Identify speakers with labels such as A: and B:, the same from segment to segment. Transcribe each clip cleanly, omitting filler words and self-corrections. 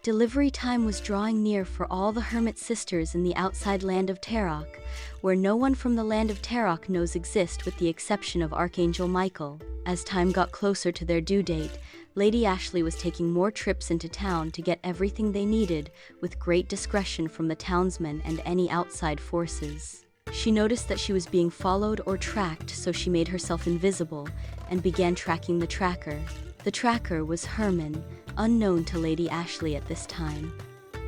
A: Delivery time was drawing near for all the Hermit sisters in the outside land of Taroc, where no one from the land of Taroc knows exist with the exception of Archangel Michael. As time got closer to their due date, Lady Ashley was taking more trips into town to get everything they needed, with great discretion from the townsmen and any outside forces. She noticed that she was being followed or tracked, so she made herself invisible and began tracking the tracker. The tracker was Herman, unknown to Lady Ashley at this time.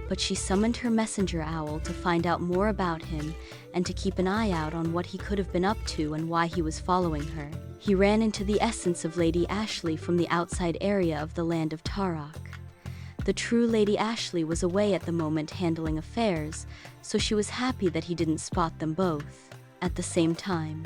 A: But she summoned her messenger owl to find out more about him and to keep an eye out on what he could have been up to and why he was following her. He ran into the essence of Lady Ashley from the outside area of the land of Taroc. The true Lady Ashley was away at the moment handling affairs, so she was happy that he didn't spot them both. At the same time,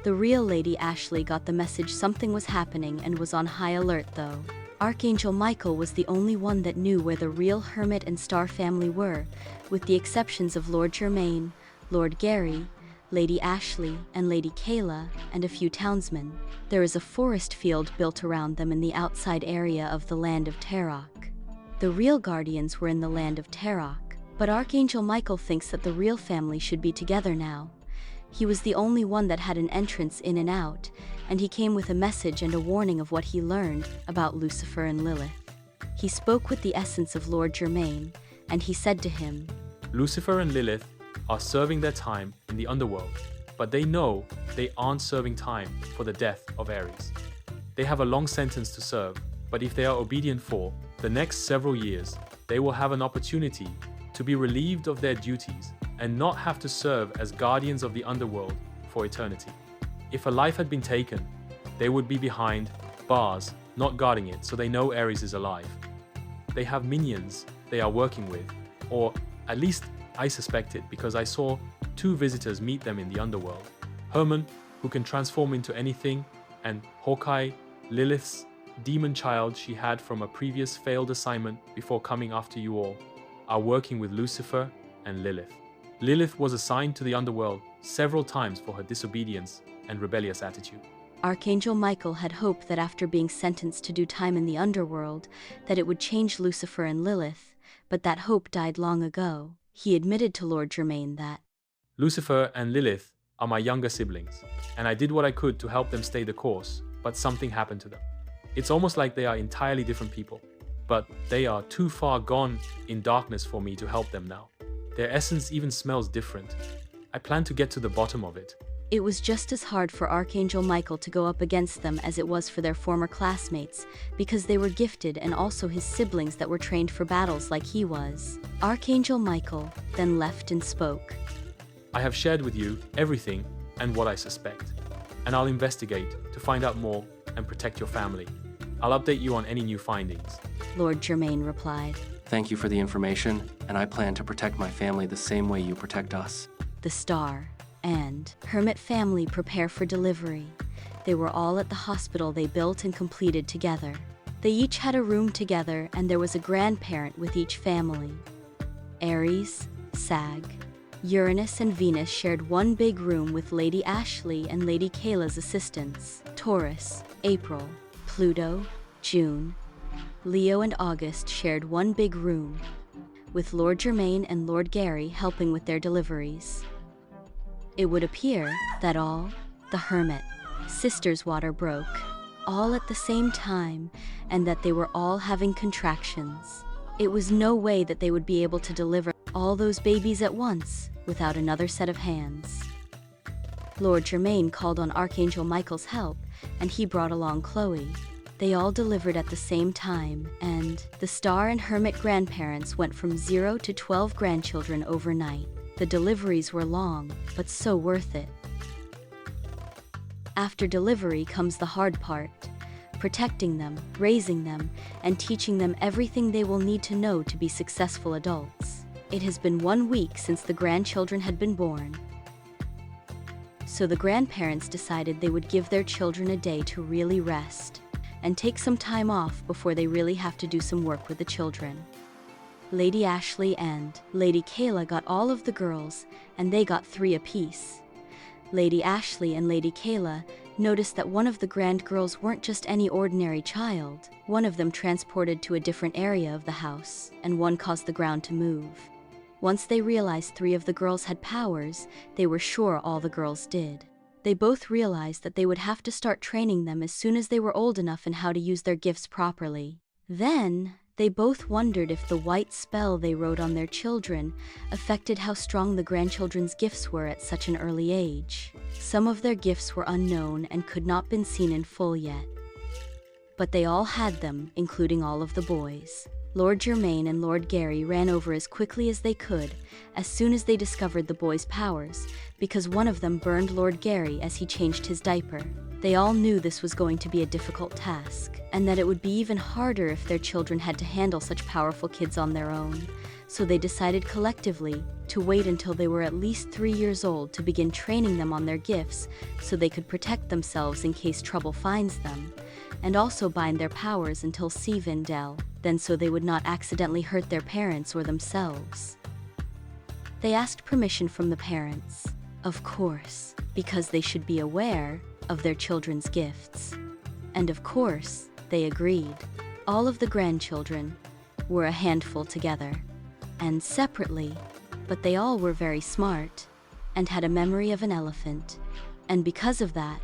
A: the real Lady Ashley got the message something was happening and was on high alert though. Archangel Michael was the only one that knew where the real Hermit and Star family were, with the exceptions of Lord Germain, Lord Gary, Lady Ashley, and Lady Kayla, and a few townsmen. There is a forest field built around them in the outside area of the land of Taroc. The real guardians were in the land of Taroc, but Archangel Michael thinks that the real family should be together now. He was the only one that had an entrance in and out, and he came with a message and a warning of what he learned about Lucifer and Lilith. He spoke with the essence of Lord Germain, and he said to him,
B: Lucifer and Lilith are serving their time in the underworld, but they know they aren't serving time for the death of Aries. They have a long sentence to serve, but if they are obedient for the next several years, they will have an opportunity to be relieved of their duties and not have to serve as guardians of the underworld for eternity. If a life had been taken, they would be behind bars, not guarding it, so they know Aries is alive. They have minions they are working with, or at least I suspect it because I saw 2 visitors meet them in the underworld. Herman, who can transform into anything, and Hawkeye, Lilith's demon child she had from a previous failed assignment before coming after you all, are working with Lucifer and Lilith. Lilith was assigned to the underworld several times for her disobedience and rebellious attitude.
A: Archangel Michael had hoped that after being sentenced to do time in the underworld, that it would change Lucifer and Lilith, but that hope died long ago. He admitted to Lord Germain that
B: Lucifer and Lilith are my younger siblings, and I did what I could to help them stay the course, but something happened to them. It's almost like they are entirely different people, but they are too far gone in darkness for me to help them now. Their essence even smells different. I plan to get to the bottom of it.
A: it was just as hard for Archangel Michael to go up against them as it was for their former classmates, because they were gifted and also his siblings that were trained for battles like he was. Archangel Michael then left and spoke.
B: I have shared with you everything and what I suspect, and I'll investigate to find out more and protect your family. I'll update you on any new findings.
A: Lord Germain replied.
C: Thank you for the information, and I plan to protect my family the same way you protect us.
A: The Star and Hermit family prepare for delivery. They were all at the hospital they built and completed together. They each had a room together, and there was a grandparent with each family. Aries, Sag, Uranus and Venus shared one big room with Lady Ashley and Lady Kayla's assistants. Taurus, April, Pluto, June, Leo and August shared one big room, with Lord Germain and Lord Gary helping with their deliveries. It would appear that all the Hermit sisters' water broke, all at the same time, and that they were all having contractions. It was no way that they would be able to deliver all those babies at once without another set of hands. Lord Germain called on Archangel Michael's help, and he brought along Chloe. They all delivered at the same time, and the Star and Hermit grandparents went from 0 to 12 grandchildren overnight. The deliveries were long, but so worth it. After delivery comes the hard part: protecting them, raising them, and teaching them everything they will need to know to be successful adults. It has been 1 week since the grandchildren had been born. So the grandparents decided they would give their children a day to really rest and take some time off before they really have to do some work with the children. Lady Ashley and Lady Kayla got all of the girls, and they got 3 apiece. Lady Ashley and Lady Kayla noticed that one of the grand girls weren't just any ordinary child. One of them transported to a different area of the house, and one caused the ground to move. Once they realized 3 of the girls had powers, they were sure all the girls did. They both realized that they would have to start training them as soon as they were old enough in how to use their gifts properly. Then, they both wondered if the white spell they wrote on their children affected how strong the grandchildren's gifts were at such an early age. Some of their gifts were unknown and could not been seen in full yet. But they all had them, including all of the boys. Lord Germain and Lord Gary ran over as quickly as they could as soon as they discovered the boys' powers, because one of them burned Lord Gary as he changed his diaper. They all knew this was going to be a difficult task, and that it would be even harder if their children had to handle such powerful kids on their own. So they decided collectively to wait until they were at least 3 years old to begin training them on their gifts so they could protect themselves in case trouble finds them, and also bind their powers until Sivindel, then so they would not accidentally hurt their parents or themselves. They asked permission from the parents, of course, because they should be aware of their children's gifts. And of course, they agreed. All of the grandchildren were a handful together, and separately, but they all were very smart, and had a memory of an elephant. And because of that,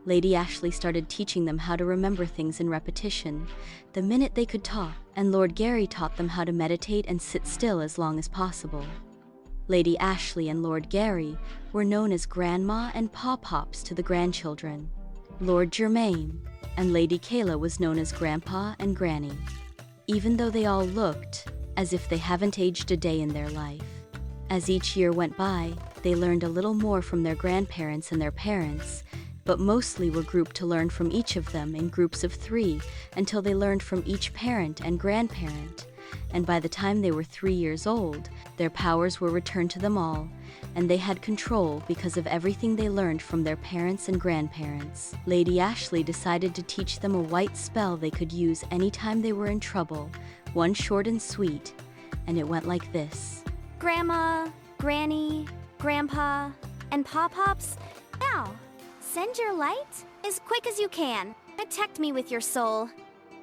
A: Lady Ashley started teaching them how to remember things in repetition, the minute they could talk, and Lord Gary taught them how to meditate and sit still as long as possible. Lady Ashley and Lord Gary were known as Grandma and Paw-Pops to the grandchildren. Lord Germain and Lady Kayla was known as Grandpa and Granny, even though they all looked as if they haven't aged a day in their life. As each year went by, they learned a little more from their grandparents and their parents, but mostly were grouped to learn from each of them in groups of 3 until they learned from each parent and grandparent. And by the time they were 3 years old, their powers were returned to them all, and they had control because of everything they learned from their parents and grandparents. Lady Ashley decided to teach them a white spell they could use anytime they were in trouble, one short and sweet, and it went like this.
D: Grandma, Granny, Grandpa, and Paw-Pops, now, send your light as quick as you can. Protect me with your soul.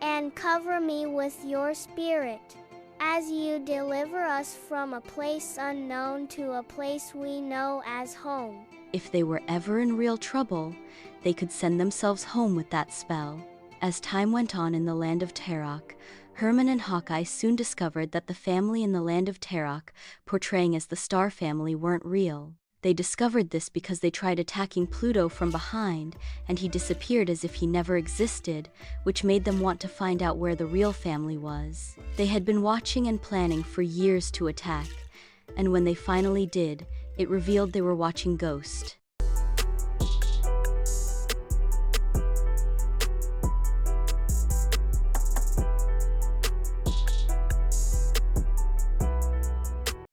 E: And cover me with your spirit, as you deliver us from a place unknown to a place we know as home.
A: If they were ever in real trouble, they could send themselves home with that spell. As time went on in the land of Taroc, Herman and Hawkeye soon discovered that the family in the land of Taroc, portraying as the Star family, weren't real. They discovered this because they tried attacking Pluto from behind, and he disappeared as if he never existed, which made them want to find out where the real family was. They had been watching and planning for years to attack, and when they finally did, it revealed they were watching Ghost.